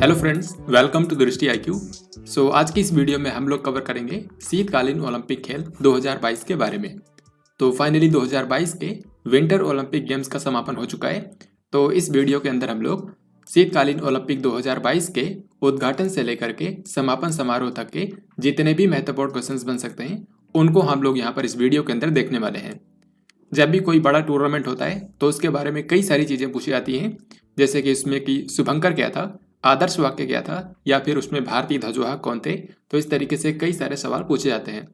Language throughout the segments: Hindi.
हेलो फ्रेंड्स, वेलकम टू दृष्टि IQ। आज की इस वीडियो में हम लोग कवर करेंगे शीतकालीन ओलंपिक खेल 2022 के बारे में। तो फाइनली 2022 के विंटर ओलंपिक गेम्स का समापन हो चुका है। तो इस वीडियो के अंदर हम लोग शीतकालीन ओलंपिक 2022 के उद्घाटन से लेकर के समापन समारोह तक के जितने भी महत्वपूर्ण क्वेश्चंस बन सकते हैं उनको हम लोग यहाँ पर इस वीडियो के अंदर देखने वाले हैं। जब भी कोई बड़ा टूर्नामेंट होता है तो उसके बारे में कई सारी चीज़ें पूछी जाती हैं, जैसे कि इसमें कि शुभंकर क्या था, आदर्श वाक्य क्या था, या फिर उसमें भारतीय ध्वजवाहक कौन थे। तो इस तरीके से कई सारे सवाल पूछे जाते हैं।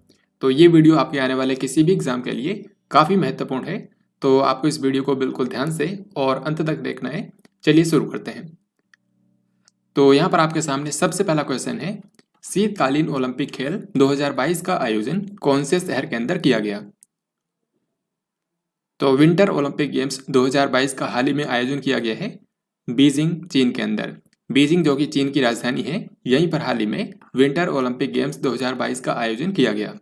तो ये वीडियो आपके आने वाले किसी भी एग्जाम के लिए काफ़ी महत्वपूर्ण है। तो आपको इस वीडियो को बिल्कुल ध्यान से और अंत तक देखना है। चलिए शुरू करते हैं। तो यहाँ पर आपके सामने सबसे पहला क्वेश्चन है, शीतकालीन ओलंपिक खेल 2022 का आयोजन कौन से शहर के अंदर किया गया। तो विंटर ओलंपिक गेम्स 2022 का हाल ही में आयोजन किया गया है बीजिंग, चीन के अंदर। बीजिंग जो कि चीन की राजधानी है, यहीं पर हाल ही में विंटर ओलंपिक गेम्स 2022 का आयोजन किया गया।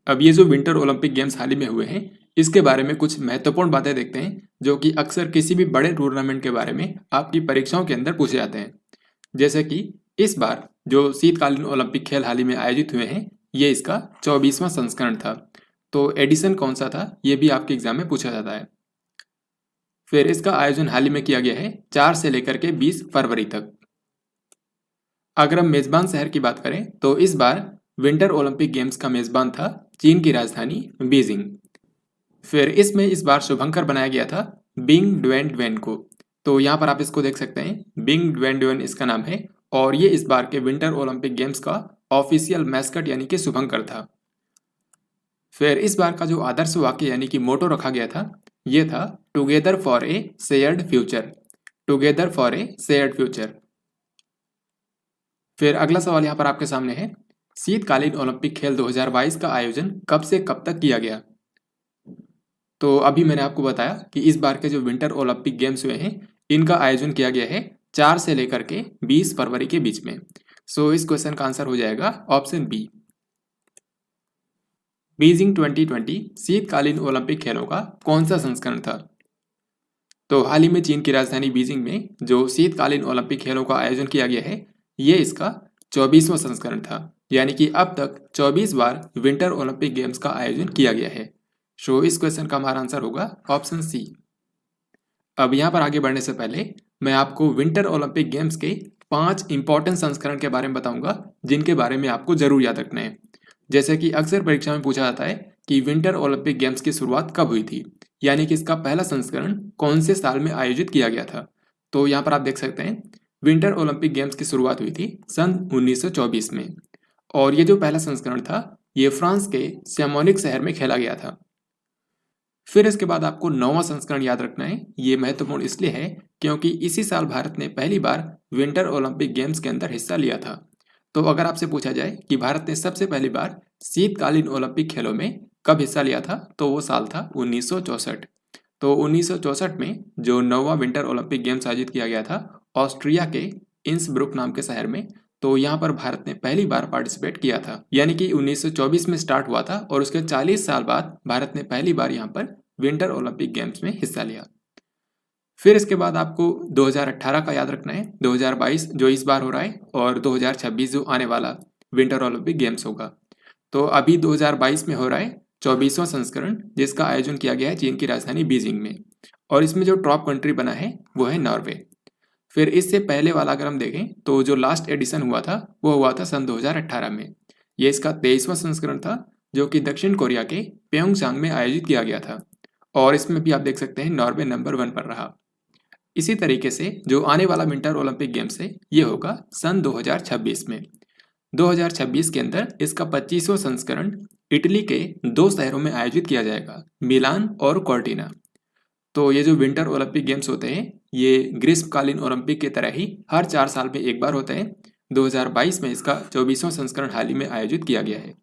अब ये जो विंटर ओलंपिक गेम्स हाल ही में हुए हैं, इसके बारे में कुछ महत्वपूर्ण बातें देखते हैं जो कि अक्सर किसी भी बड़े टूर्नामेंट के बारे में आपकी परीक्षाओं के अंदर पूछे जाते हैं। जैसे कि इस बार जो शीतकालीन ओलंपिक खेल हाल ही में आयोजित हुए हैं, ये इसका 24वां संस्करण था। तो एडिशन कौन सा था, ये भी आपके एग्जाम में पूछा जाता है। फिर इसका आयोजन हाल ही में किया गया है 4 से लेकर के 20 फरवरी तक। अगर हम मेजबान शहर की बात करें तो इस बार विंटर ओलंपिक गेम्स का मेजबान था चीन की राजधानी बीजिंग। फिर इसमें इस बार शुभंकर बनाया गया था बिंग ड्वेन ड्वेन को। तो यहाँ पर आप इसको देख सकते हैं, बिंग ड्वेन ड्वेन इसका नाम है और ये इस बार के विंटर ओलंपिक गेम्स का ऑफिशियल मैस्कट यानी कि शुभंकर था। फिर इस बार का जो आदर्श वाक्य यानी कि मोटो रखा गया था, ये था together for a shared future. Together for a shared future. फिर अगला सवाल यहाँ पर आपके सामने है, शीतकालीन ओलंपिक खेल 2022 का आयोजन कब से कब तक किया गया। तो अभी मैंने आपको बताया कि इस बार के जो विंटर ओलंपिक गेम्स हुए हैं, इनका आयोजन किया गया है 4 से लेकर के 20 फरवरी के बीच में। इस क्वेश्चन का आंसर हो जाएगा ऑप्शन बी। बीजिंग 2020 शीतकालीन ओलंपिक खेलों का कौन सा संस्करण था। तो हाल ही में चीन की राजधानी बीजिंग में जो शीतकालीन ओलंपिक खेलों का आयोजन किया गया है, ये इसका 24वां संस्करण था। यानी कि अब तक 24 बार विंटर ओलंपिक गेम्स का आयोजन किया गया है। इस क्वेश्चन का हमारा आंसर होगा ऑप्शन सी। अब यहाँ पर आगे बढ़ने से पहले मैं आपको विंटर ओलंपिक गेम्स के 5 इंपॉर्टेंट संस्करण के बारे में बताऊंगा, जिनके बारे में आपको जरूर याद रखना है। जैसे कि अक्सर परीक्षा में पूछा जाता है कि विंटर ओलंपिक गेम्स की शुरुआत कब हुई थी, यानी कि इसका पहला संस्करण कौन से साल में आयोजित किया गया था। तो यहाँ पर आप देख सकते हैं, विंटर ओलंपिक गेम्स की शुरुआत हुई थी सन 1924 में और ये जो पहला संस्करण था, ये फ्रांस के शैमोनिक शहर में खेला गया था। फिर इसके बाद आपको 9वां संस्करण याद रखना है। ये महत्वपूर्ण इसलिए है क्योंकि इसी साल भारत ने पहली बार विंटर ओलंपिक गेम्स के अंदर हिस्सा लिया था। तो अगर आपसे पूछा जाए कि भारत ने सबसे पहली बार शीतकालीन ओलंपिक खेलों में कब हिस्सा लिया था, तो वो साल था 1964। तो 1964 में जो 9वां विंटर ओलंपिक गेम्स आयोजित किया गया था ऑस्ट्रिया के इंसब्रुक नाम के शहर में, तो यहाँ पर भारत ने पहली बार पार्टिसिपेट किया था। यानी कि 1924 में स्टार्ट हुआ था और उसके 40 साल बाद भारत ने पहली बार यहाँ पर विंटर ओलंपिक गेम्स में हिस्सा लिया। फिर इसके बाद आपको 2018 का याद रखना है, 2022 जो इस बार हो रहा है और 2026 जो आने वाला विंटर ओलंपिक गेम्स होगा। तो अभी 2022 में हो रहा है 24वां संस्करण, जिसका आयोजन किया गया है चीन की राजधानी बीजिंग में और इसमें जो टॉप कंट्री बना है वो है नॉर्वे। फिर इससे पहले वाला अगर हम देखें तो जो लास्ट एडिशन हुआ था वो हुआ था सन 2018 में। ये इसका 23वां संस्करण था, जो कि दक्षिण कोरिया के प्योंगचांग में आयोजित किया गया था और इसमें भी आप देख सकते हैं नॉर्वे नंबर 1 पर रहा। इसी तरीके से जो आने वाला विंटर ओलंपिक गेम्स है, ये होगा सन 2026 में। 2026 के अंदर इसका 25वां संस्करण इटली के 2 शहरों में आयोजित किया जाएगा, मिलान और कॉर्टिना। तो ये जो विंटर ओलंपिक गेम्स होते हैं, ये ग्रीष्मकालीन ओलंपिक की तरह ही हर 4 साल में एक बार होते हैं। 2022 में इसका 24वां संस्करण हाल ही में आयोजित किया गया है।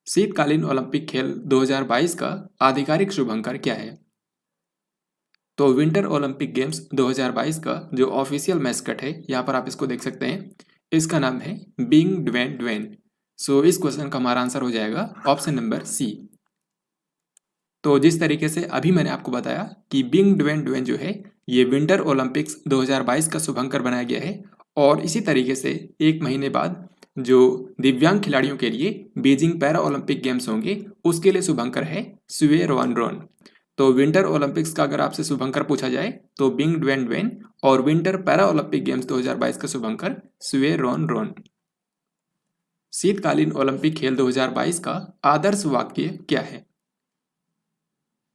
शीतकालीन ओलंपिक खेल 2022 का आधिकारिक शुभंकर क्या है। तो विंटर ओलंपिक गेम्स 2022 का जो ऑफिशियल मैस्कट है, यहाँ पर आप इसको देख सकते हैं, इसका नाम है बिंग ड्वेन ड्वेन। इस क्वेश्चन का हमारा आंसर हो जाएगा ऑप्शन नंबर सी। तो जिस तरीके से अभी मैंने आपको बताया कि बिंग ड्वेन ड्वेन जो है ये विंटर ओलंपिक्स 2022 का शुभंकर बनाया गया है। और इसी तरीके से एक महीने बाद जो दिव्यांग खिलाड़ियों के लिए बीजिंग पैरा ओलंपिक गेम्स होंगे उसके लिए शुभंकर है सुए रोन रोन। तो विंटर ओलंपिक्स का अगर आपसे शुभंकर पूछा जाए तो बिंग ड्वेन ड्वेन, और विंटर पैरा ओलंपिक गेम्स 2022 का शुभंकर सुए रोन रोन। शीतकालीन ओलंपिक खेल 2022 का आदर्श वाक्य क्या है?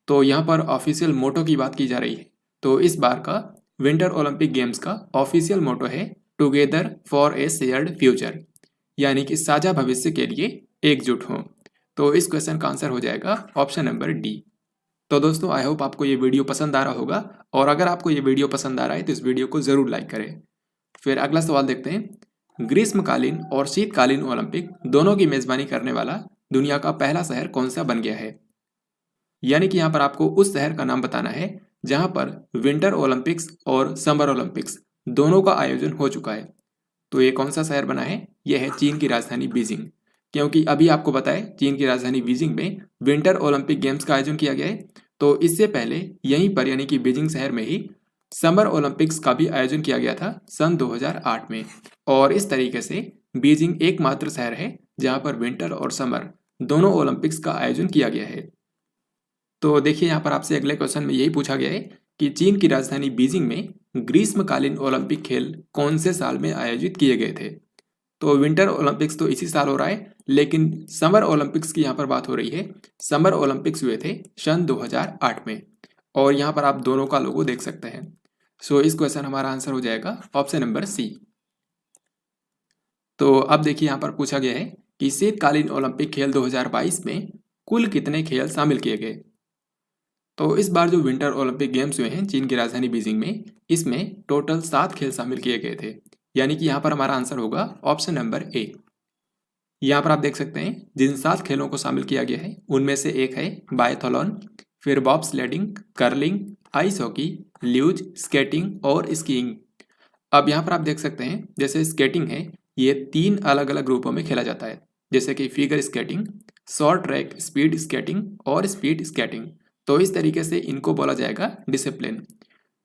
तो यहाँ पर ऑफिशियल मोटो की बात की जा रही है। तो इस बार का विंटर ओलंपिक गेम्स का ऑफिशियल मोटो है together for a shared future, यानी कि साझा भविष्य के लिए एकजुट हों। तो इस क्वेश्चन का आंसर हो जाएगा ऑप्शन नंबर डी। तो दोस्तों आई होप आपको ये वीडियो पसंद आ रहा होगा, और अगर आपको ये वीडियो पसंद आ रहा है तो इस वीडियो को ज़रूर लाइक करें। फिर अगला सवाल देखते हैं। ग्रीष्मकालीन और शीतकालीन ओलंपिक दोनों की मेज़बानी करने वाला दुनिया का पहला शहर कौन सा बन गया है? यानी कि यहाँ पर आपको उस शहर का नाम बताना है जहाँ पर विंटर ओलंपिक्स और समर ओलंपिक्स दोनों का आयोजन हो चुका है। तो ये कौन सा शहर बना है? यह है चीन की राजधानी बीजिंग। क्योंकि अभी आपको बताएं चीन की राजधानी बीजिंग में विंटर ओलंपिक गेम्स का आयोजन किया गया है, तो इससे पहले यहीं पर यानी कि बीजिंग शहर में ही समर ओलंपिक्स का भी आयोजन किया गया था सन 2008 में। और इस तरीके से बीजिंग एकमात्र शहर है जहाँ पर विंटर और समर दोनों ओलंपिक्स का आयोजन किया गया है। तो देखिए यहाँ पर आपसे अगले क्वेश्चन में यही पूछा गया है कि चीन की राजधानी बीजिंग में ग्रीष्मकालीन ओलंपिक खेल कौन से साल में आयोजित किए गए थे? तो विंटर ओलंपिक्स तो इसी साल हो रहा है, लेकिन समर ओलंपिक्स की यहाँ पर बात हो रही है। समर ओलंपिक्स हुए थे सन 2008 में, और यहाँ पर आप दोनों का लोगो देख सकते हैं। सो इस क्वेश्चन हमारा आंसर हो जाएगा ऑप्शन नंबर सी। तो अब देखिए यहाँ पर पूछा गया है कि शीतकालीन ओलंपिक खेल 2022 में कुल कितने खेल शामिल किए गए? तो इस बार जो विंटर ओलंपिक गेम्स हुए हैं चीन की राजधानी बीजिंग में, इसमें टोटल 7 खेल शामिल किए गए थे। यानी कि यहाँ पर हमारा आंसर होगा ऑप्शन नंबर ए। यहाँ पर आप देख सकते हैं जिन 7 खेलों को शामिल किया गया है उनमें से एक है बायथलॉन, फिर Bob sledding, curling, ice hockey, ल्यूज, skating और स्कीइंग। अब यहाँ पर आप देख सकते हैं जैसे स्केटिंग है, ये 3 अलग अलग ग्रुपों में खेला जाता है, जैसे कि figure skating, short track speed skating और स्पीड स्केटिंग। तो इस तरीके से इनको बोला जाएगा डिसिप्लिन।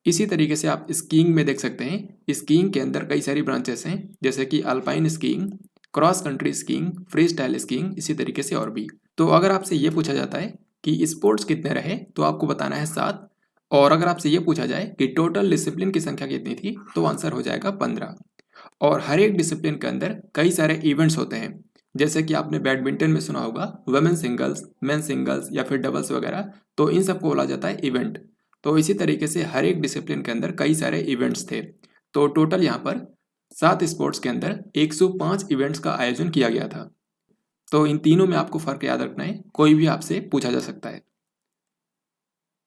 इसी तरीके से आप स्कीइंग में देख सकते हैं, स्कीइंग के अंदर कई सारी ब्रांचेस हैं, जैसे कि alpine skiing, cross country skiing, free style skiing, इसी तरीके से और भी। तो अगर आपसे ये पूछा जाता है कि स्पोर्ट्स कितने रहे तो आपको बताना है 7, और अगर आपसे ये पूछा जाए कि टोटल डिसिप्लिन की संख्या कितनी थी तो आंसर हो जाएगा 15। और हर एक डिसिप्लिन के अंदर कई सारे इवेंट्स होते हैं, जैसे कि आपने बैडमिंटन में सुना होगा वुमेन सिंगल्स, मेन सिंगल्स या फिर डबल्स वगैरह, तो इन सबको बोला जाता है इवेंट। तो इसी तरीके से हर एक डिसिप्लिन के अंदर कई सारे इवेंट्स थे। तो टोटल यहाँ पर 7 स्पोर्ट्स के अंदर 105 इवेंट्स का आयोजन किया गया था। तो इन तीनों में आपको फर्क याद रखना है, कोई भी आपसे पूछा जा सकता है।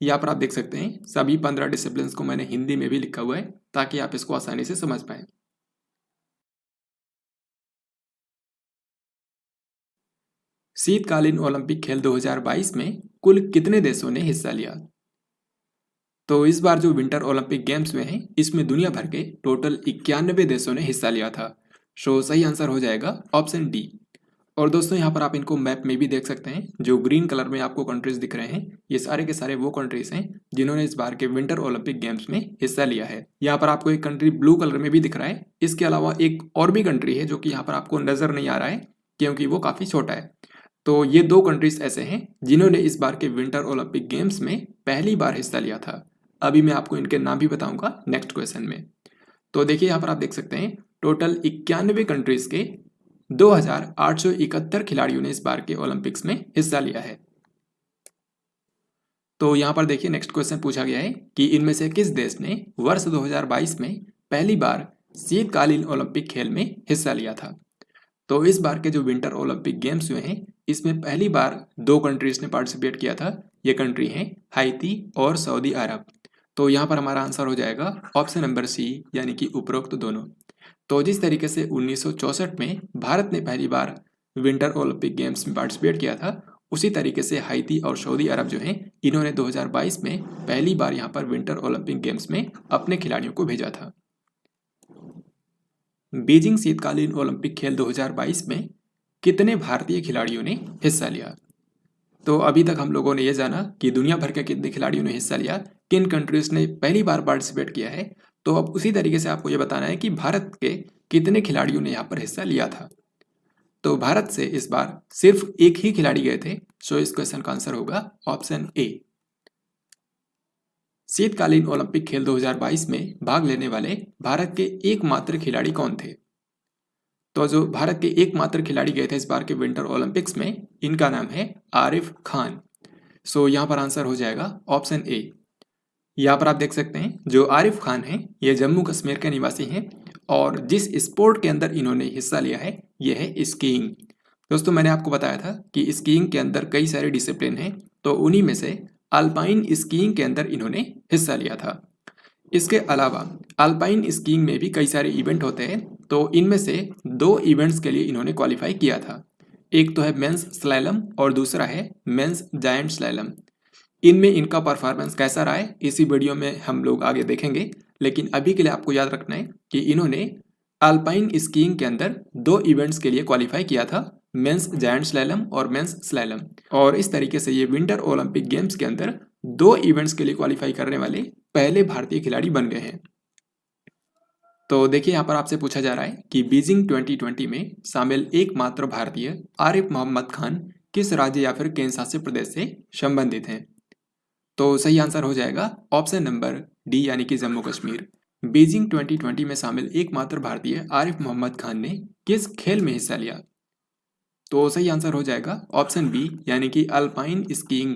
यहाँ पर आप देख सकते हैं सभी 15 डिसिप्लिन को मैंने हिंदी में भी लिखा हुआ है ताकि आप इसको आसानी से समझ पाएं। शीतकालीन ओलंपिक खेल 2022 में कुल कितने देशों ने हिस्सा लिया? तो इस बार जो विंटर ओलंपिक गेम्स हुए हैं इसमें दुनिया भर के टोटल 91 देशों ने हिस्सा लिया था। सो सही आंसर हो जाएगा ऑप्शन डी। और दोस्तों यहाँ पर आप इनको मैप में भी देख सकते हैं, जो ग्रीन कलर में आपको कंट्रीज दिख रहे हैं ये सारे के सारे वो कंट्रीज हैं जिन्होंने इस बार के विंटर ओलंपिक गेम्स में हिस्सा लिया है। यहाँ पर आपको एक कंट्री ब्लू कलर में भी दिख रहा है। इसके अलावा एक और भी कंट्री है जो कि यहाँ पर आपको नजर नहीं आ रहा है क्योंकि वो काफी छोटा है। तो ये 2 कंट्रीज ऐसे हैं जिन्होंने इस बार के विंटर ओलंपिक गेम्स में पहली बार हिस्सा लिया था। अभी मैं आपको इनके नाम भी बताऊंगा नेक्स्ट क्वेश्चन में। तो देखिए यहाँ पर आप देख सकते हैं टोटल 91 कंट्रीज के 2871 खिलाड़ियों ने इस बार के ओलंपिक्स में हिस्सा लिया है। तो यहाँ पर देखिए नेक्स्ट क्वेश्चन पूछा गया है कि इनमें से किस देश ने वर्ष 2022 में पहली बार शीतकालीन ओलंपिक खेल में हिस्सा लिया था? तो इस बार के जो विंटर ओलंपिक गेम्स हुए हैं इसमें पहली बार 2 कंट्रीज ने पार्टिसिपेट किया था। ये कंट्री हैं हाइती और सऊदी अरब। तो यहाँ पर हमारा आंसर हो जाएगा ऑप्शन नंबर सी, यानी कि उपरोक्त दोनों। तो जिस तरीके से 1964 में भारत ने पहली बार विंटर ओलंपिक गेम्स में पार्टिसिपेट किया था, उसी तरीके से हाइती और सऊदी अरब जो हैं इन्होंने 2022 में पहली बार यहाँ पर विंटर ओलंपिक गेम्स में अपने खिलाड़ियों को भेजा था। बीजिंग शीतकालीन ओलंपिक खेल 2022 में कितने भारतीय खिलाड़ियों ने हिस्सा लिया? तो अभी तक हम लोगों ने ये जाना कि दुनिया भर के कितने खिलाड़ियों ने हिस्सा लिया, किन कंट्रीज ने पहली बार पार्टिसिपेट किया है, तो अब उसी तरीके से आपको ये बताना है कि भारत के कितने खिलाड़ियों ने यहाँ पर हिस्सा लिया था। तो भारत से इस बार सिर्फ एक ही खिलाड़ी गए थे, सो इस क्वेश्चन का आंसर होगा ऑप्शन ए। शीतकालीन ओलंपिक खेल 2022 में भाग लेने वाले भारत के एकमात्र खिलाड़ी कौन थे? तो जो भारत के एकमात्र खिलाड़ी गए थे इस बार के विंटर ओलंपिक्स में, इनका नाम है आरिफ खान। सो यहाँ पर आंसर हो जाएगा ऑप्शन ए। यहाँ पर आप देख सकते हैं जो आरिफ खान हैं ये जम्मू कश्मीर के निवासी हैं और जिस स्पोर्ट के अंदर इन्होंने हिस्सा लिया है ये है स्कीइंग। दोस्तों मैंने आपको बताया था कि स्कीइंग के अंदर कई सारे डिसिप्लिन हैं, तो उन्हीं में से अल्पाइन स्कीइंग के अंदर इन्होंने हिस्सा लिया था। इसके अलावा अल्पाइन स्कीइंग में भी कई सारे इवेंट होते हैं, तो इनमें से 2 इवेंट्स के लिए इन्होंने क्वालिफाई किया था। एक तो है मेंस स्लैलम और दूसरा है मेंस जायंट स्लैलम। इनमें इनका परफॉर्मेंस कैसा रहा है इसी वीडियो में हम लोग आगे देखेंगे, लेकिन अभी के लिए आपको याद रखना है कि इन्होंने अल्पाइन स्कीइंग के अंदर 2 इवेंट्स के लिए क्वालिफाई किया था, मेंस जायंट स्लैलम और मेंस स्लैलम। और इस तरीके से ये विंटर ओलंपिक गेम्स के अंदर 2 इवेंट्स के लिए क्वालिफाई करने वाले पहले भारतीय खिलाड़ी बन गए हैं। तो देखिए यहाँ पर आपसे पूछा जा रहा है कि बीजिंग 2020 में शामिल एकमात्र भारतीय आरिफ मोहम्मद खान किस राज्य या फिर केंद्र शासित प्रदेश से संबंधित हैं? तो सही आंसर हो जाएगा ऑप्शन नंबर डी यानी कि जम्मू कश्मीर। बीजिंग 2020 में शामिल एकमात्र भारतीय आरिफ मोहम्मद खान ने किस खेल में हिस्सा लिया? तो सही आंसर हो जाएगा ऑप्शन बी यानी कि अल्पाइन स्कीइंग।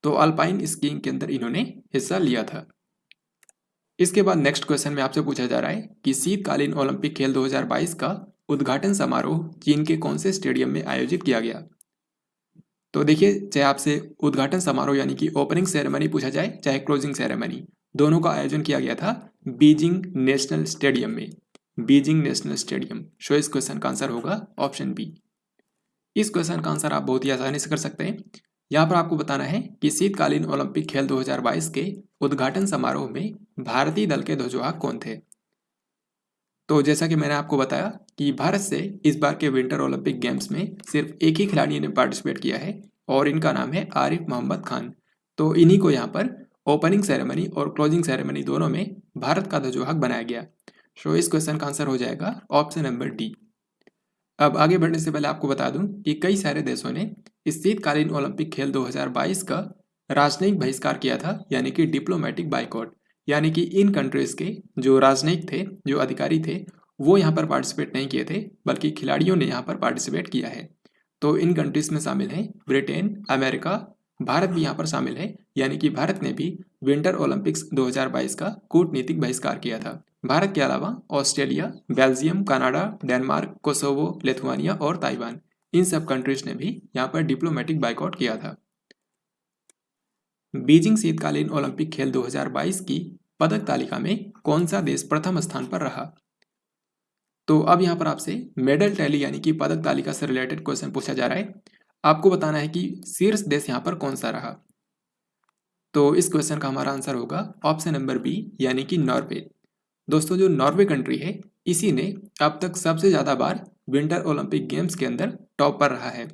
तो अल्पाइन स्कीइंग के अंदर इन्होंने हिस्सा लिया था। इसके बाद नेक्स्ट क्वेश्चन में आपसे पूछा जा रहा है कि शीतकालीन ओलंपिक खेल 2022 का उद्घाटन समारोह चीन के कौन से स्टेडियम में आयोजित किया गया? तो देखिए चाहे आपसे उद्घाटन समारोह यानी कि ओपनिंग सेरेमनी पूछा जाए चाहे क्लोजिंग सेरेमनी, दोनों का आयोजन किया गया था बीजिंग नेशनल स्टेडियम में। Beijing national stadium. सो इस क्वेश्चन का आंसर होगा ऑप्शन बी। इस क्वेश्चन का आंसर आप बहुत ही आसानी से कर सकते हैं। यहाँ पर आपको बताना है कि शीतकालीन ओलंपिक खेल 2022 के उद्घाटन समारोह में भारतीय दल के ध्वजवाहक कौन थे? तो जैसा कि मैंने आपको बताया कि भारत से इस बार के विंटर ओलंपिक गेम्स में सिर्फ एक ही खिलाड़ी ने पार्टिसिपेट किया है और इनका नाम है आरिफ मोहम्मद खान। तो इन्हीं को यहाँ पर ओपनिंग सेरेमनी और क्लोजिंग सेरेमनी दोनों में भारत का ध्वजवाहक बनाया गया। सो इस क्वेश्चन का आंसर हो जाएगा ऑप्शन नंबर डी। अब आगे बढ़ने से पहले आपको बता दूं कि कई सारे देशों ने इस शीतकालीन ओलंपिक खेल 2022 का राजनयिक बहिष्कार किया था, यानी कि डिप्लोमेटिक बाइकॉट। यानी कि इन कंट्रीज के जो राजनयिक थे, जो अधिकारी थे, वो यहाँ पर पार्टिसिपेट नहीं किए थे, बल्कि खिलाड़ियों ने यहाँ पर पार्टिसिपेट किया है। तो इन कंट्रीज में शामिल हैं ब्रिटेन, अमेरिका, भारत भी यहाँ पर शामिल है। यानी कि भारत ने भी विंटर ओलंपिक्स 2022 का कूटनीतिक बहिष्कार किया था। भारत के अलावा Australia, Belgium, Canada, Denmark, Kosovo, Lithuania और ताइवान, इन सब कंट्रीज ने भी यहाँ पर डिप्लोमेटिक बाइकआउट किया था। बीजिंग शीतकालीन ओलंपिक खेल 2022 की पदक तालिका में कौन सा देश प्रथम स्थान पर रहा? तो अब यहाँ पर आपसे मेडल टैली यानी कि पदक तालिका से रिलेटेड क्वेश्चन पूछा जा रहा है। आपको बताना है कि शीर्ष देश यहाँ पर कौन सा रहा। तो इस क्वेश्चन का हमारा आंसर होगा ऑप्शन नंबर बी यानी कि नॉर्वे। दोस्तों जो नॉर्वे कंट्री है, इसी ने अब तक सबसे ज़्यादा बार विंटर ओलंपिक गेम्स के अंदर टॉप पर रहा है।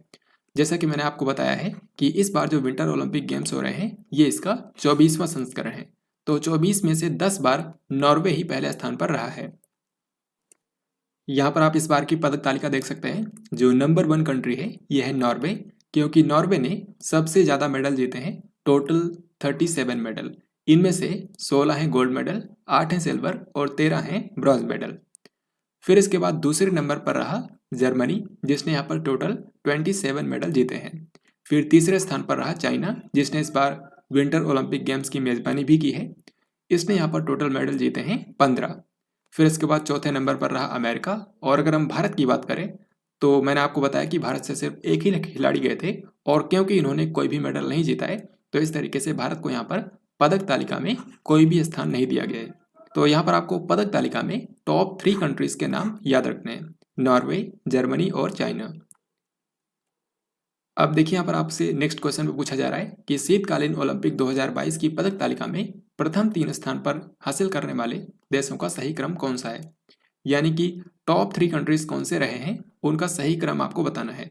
जैसा कि मैंने आपको बताया है कि इस बार जो विंटर ओलंपिक गेम्स हो रहे हैं ये इसका 24वां संस्करण है। तो 24 में से 10 बार नॉर्वे ही पहले स्थान पर रहा है। यहाँ पर आप इस बार की पदक तालिका देख सकते हैं। जो नंबर 1 कंट्री है यह है नॉर्वे, क्योंकि नॉर्वे ने सबसे ज़्यादा मेडल जीते हैं, टोटल 37 मेडल। इनमें से 16 हैं गोल्ड मेडल, 8 हैं सिल्वर और 13 हैं ब्रॉन्ज मेडल। फिर इसके बाद दूसरे नंबर पर रहा जर्मनी, जिसने यहाँ पर टोटल 27 मेडल जीते हैं। फिर तीसरे स्थान पर रहा चाइना, जिसने इस बार विंटर ओलंपिक गेम्स की मेज़बानी भी की है। इसने यहाँ पर टोटल मेडल जीते हैं 15। फिर इसके बाद चौथे नंबर पर रहा अमेरिका। और अगर हम भारत की बात करें तो मैंने आपको बताया कि भारत से सिर्फ एक ही खिलाड़ी गए थे, और क्योंकि इन्होंने कोई भी मेडल नहीं जीता है तो इस तरीके से भारत को यहाँ पर पदक तालिका में कोई भी स्थान नहीं दिया गया है। तो यहाँ पर आपको पदक तालिका में टॉप 3 कंट्रीज के नाम याद रखने हैं, नॉर्वे, जर्मनी और चाइना। अब देखिए यहाँ पर आपसे नेक्स्ट क्वेश्चन में पूछा जा रहा है कि शीतकालीन ओलंपिक 2022 की पदक तालिका में प्रथम 3 स्थान पर हासिल करने वाले देशों का सही क्रम कौन सा है? यानी कि टॉप 3 कंट्रीज कौन से रहे हैं, उनका सही क्रम आपको बताना है।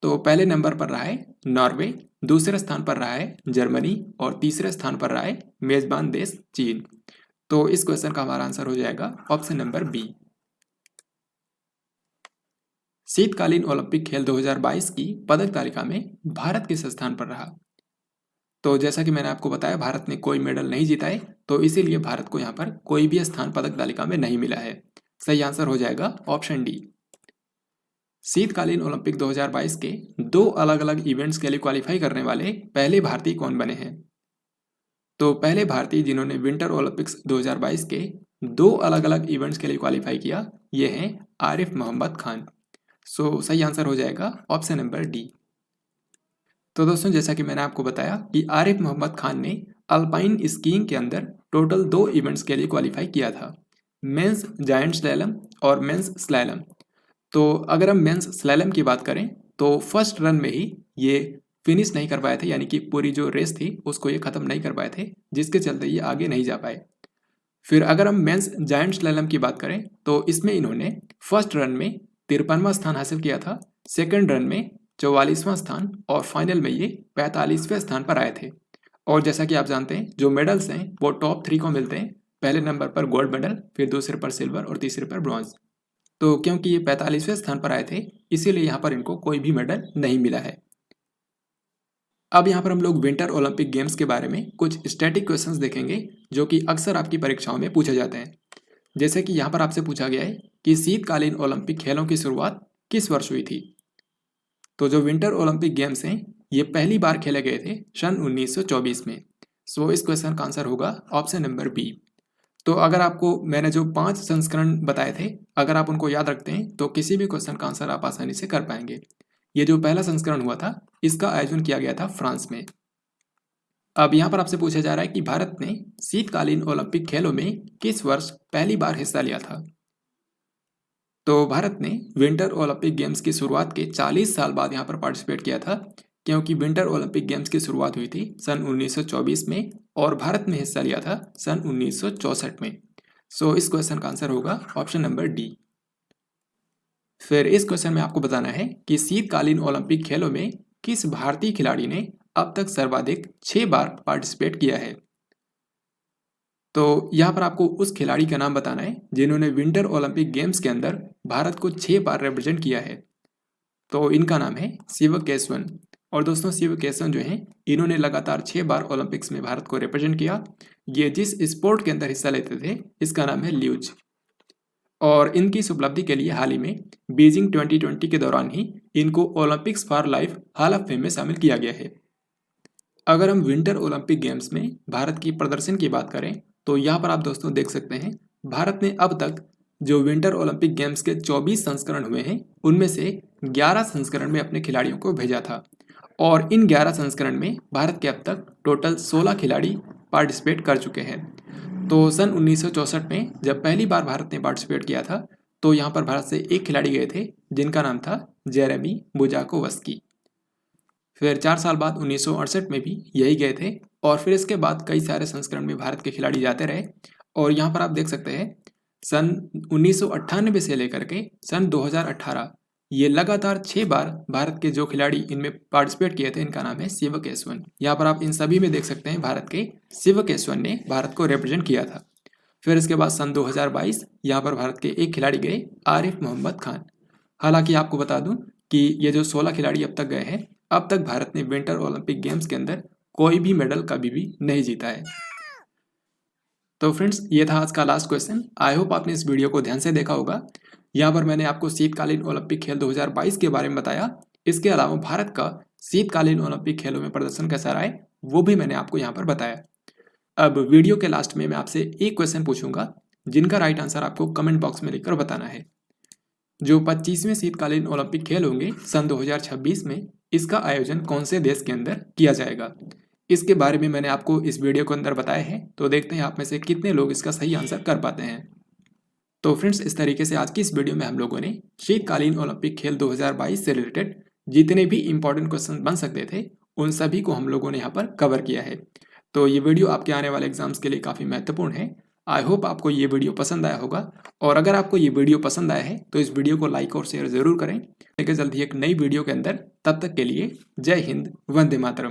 तो पहले नंबर पर रहा है नॉर्वे, दूसरे स्थान पर रहा है जर्मनी और तीसरे स्थान पर रहा है मेजबान देश चीन। तो इस क्वेश्चन का हमारा आंसर हो जाएगा ऑप्शन नंबर बी। शीतकालीन ओलंपिक खेल 2022 की पदक तालिका में भारत किस स्थान पर रहा? तो जैसा कि मैंने आपको बताया भारत ने कोई मेडल नहीं जीता है, तो इसीलिए भारत को यहाँ पर कोई भी स्थान पदक तालिका में नहीं मिला है। सही आंसर हो जाएगा ऑप्शन डी। शीतकालीन ओलंपिक 2022 के दो अलग अलग इवेंट्स के लिए क्वालिफाई करने वाले पहले भारतीय कौन बने हैं? तो पहले भारतीय जिन्होंने विंटर ओलंपिक्स 2022 के दो अलग अलग इवेंट्स के लिए क्वालिफाई किया, ये हैं आरिफ मोहम्मद खान। सो सही आंसर हो जाएगा ऑप्शन नंबर डी। तो दोस्तों जैसा कि मैंने आपको बताया कि आरिफ मोहम्मद खान ने अल्पाइन स्कीइंग के अंदर टोटल दो इवेंट्स के लिए क्वालिफाई किया था, मेंस जायंट स्लैलम और मेंस स्लैलम। तो अगर हम मेंस स्लैलम की बात करें तो फर्स्ट रन में ही ये फिनिश नहीं कर पाए थे, यानी कि पूरी जो रेस थी उसको ये ख़त्म नहीं कर पाए थे, जिसके चलते ये आगे नहीं जा पाए। फिर अगर हम मेंस जायंट स्लैलम की बात करें तो इसमें इन्होंने फर्स्ट रन में 53वां स्थान हासिल किया था, सेकेंड रन में 44वां स्थान और फाइनल में ये 45वें स्थान पर आए थे। और जैसा कि आप जानते हैं जो मेडल्स हैं वो टॉप 3 को मिलते हैं, पहले नंबर पर गोल्ड मेडल, फिर दूसरे पर सिल्वर और तीसरे पर ब्रॉन्ज। तो क्योंकि ये 45वें स्थान पर आए थे इसीलिए यहाँ पर इनको कोई भी मेडल नहीं मिला है। अब यहाँ पर हम लोग विंटर ओलंपिक गेम्स के बारे में कुछ स्टैटिक क्वेश्चंस देखेंगे जो कि अक्सर आपकी परीक्षाओं में पूछे जाते हैं। जैसे कि यहाँ पर आपसे पूछा गया है कि शीतकालीन ओलंपिक खेलों की शुरुआत किस वर्ष हुई थी? तो जो विंटर ओलंपिक गेम्स हैं ये पहली बार खेले गए थे सन 1924 में। सो इस क्वेश्चन का आंसर होगा ऑप्शन नंबर बी। तो अगर आपको मैंने जो 5 संस्करण बताए थे अगर आप उनको याद रखते हैं तो किसी भी क्वेश्चन का आंसर आप आसानी से कर पाएंगे। ये जो पहला संस्करण हुआ था इसका आयोजन किया गया था फ्रांस में। अब यहाँ पर आपसे पूछा जा रहा है कि भारत ने शीतकालीन ओलंपिक खेलों में किस वर्ष पहली बार हिस्सा लिया था? तो भारत ने विंटर ओलंपिक गेम्स की शुरुआत के 40 साल बाद यहाँ पर पार्टिसिपेट किया था, क्योंकि विंटर ओलंपिक गेम्स की शुरुआत हुई थी सन 1924 में और भारत ने हिस्सा लिया था सन 1964 में। सो इस क्वेश्चन का आंसर होगा ऑप्शन नंबर डी। फिर इस क्वेश्चन में आपको बताना है कि शीतकालीन ओलंपिक खेलों में किस भारतीय खिलाड़ी ने अब तक सर्वाधिक 6 बार पार्टिसिपेट किया है? तो यहाँ पर आपको उस खिलाड़ी का नाम बताना है जिन्होंने विंटर ओलंपिक गेम्स के अंदर भारत को 6 बार रिप्रेजेंट किया है। तो इनका नाम है शिवकेशवन। और दोस्तों शिवकेशवन जो हैं इन्होंने लगातार 6 बार ओलंपिक्स में भारत को रिप्रेजेंट किया। ये जिस स्पोर्ट के अंदर हिस्सा लेते थे इसका नाम है ल्यूज। और इनकी इस उपलब्धि के लिए हाल ही में बीजिंग 2020 के दौरान ही इनको Olympics for life hall of fame में शामिल किया गया है। अगर हम विंटर ओलंपिक गेम्स में भारत की प्रदर्शन की बात करें तो यहाँ पर आप दोस्तों देख सकते हैं भारत ने अब तक जो विंटर ओलंपिक गेम्स के 24 संस्करण हुए हैं उनमें से 11 संस्करण में अपने खिलाड़ियों को भेजा था और इन 11 संस्करण में भारत के अब तक टोटल 16 खिलाड़ी पार्टिसिपेट कर चुके हैं। तो सन 1964 में जब पहली बार भारत ने पार्टिसिपेट किया था तो यहाँ पर भारत से एक खिलाड़ी गए थे जिनका नाम था जेरेमी बुजाकोवस्की। फिर 4 साल बाद 1968 में भी यही गए थे और फिर इसके बाद कई सारे संस्करण में भारत के खिलाड़ी जाते रहे। और यहाँ पर आप देख सकते हैं सन 1998 से लेकर के सन 2018 ये लगातार 6 बार भारत के जो खिलाड़ी इनमें पार्टिसिपेट किए थे इनका नाम है शिवकेशवन। यहाँ पर आप इन सभी में देख सकते हैं भारत के शिवकेशवन ने भारत को रिप्रेजेंट किया था। फिर इसके बाद सन 2022 यहाँ पर भारत के एक खिलाड़ी गए आरिफ मोहम्मद खान। हालांकि आपको बता दूं कि ये जो 16 खिलाड़ी अब तक गए हैं अब तक भारत ने विंटर ओलंपिक गेम्स के अंदर कोई भी मेडल कभी भी नहीं जीता है। तो फ्रेंड्स ये था आज का लास्ट क्वेश्चन। आई होप आपने इस वीडियो को ध्यान से देखा होगा। यहाँ पर मैंने आपको शीतकालीन ओलंपिक खेल 2022 के बारे में बताया। इसके अलावा भारत का शीतकालीन ओलंपिक खेलों में प्रदर्शन कैसा रहा है वो भी मैंने आपको यहाँ पर बताया। अब वीडियो के लास्ट में मैं आपसे एक क्वेश्चन पूछूंगा जिनका राइट आंसर आपको कमेंट बॉक्स में लिखकर बताना है। जो 25वें शीतकालीन ओलंपिक खेल होंगे सन 2026 में इसका आयोजन कौन से देश के अंदर किया जाएगा, इसके बारे में मैंने आपको इस वीडियो के अंदर बताया है। तो देखते हैं आप में से कितने लोग इसका सही आंसर कर पाते हैं। तो फ्रेंड्स इस तरीके से आज की इस वीडियो में हम लोगों ने शीतकालीन ओलंपिक खेल 2022 से रिलेटेड जितने भी इंपॉर्टेंट क्वेश्चन बन सकते थे उन सभी को हम लोगों ने यहाँ पर कवर किया है। तो ये वीडियो आपके आने वाले एग्जाम्स के लिए काफ़ी महत्वपूर्ण है। आई होप आपको ये वीडियो पसंद आया होगा, और अगर आपको ये वीडियो पसंद आया है तो इस वीडियो को लाइक और शेयर जरूर करें। लेकिन जल्दी एक नई वीडियो के अंदर, तब तक के लिए जय हिंद, वंदे मातरम।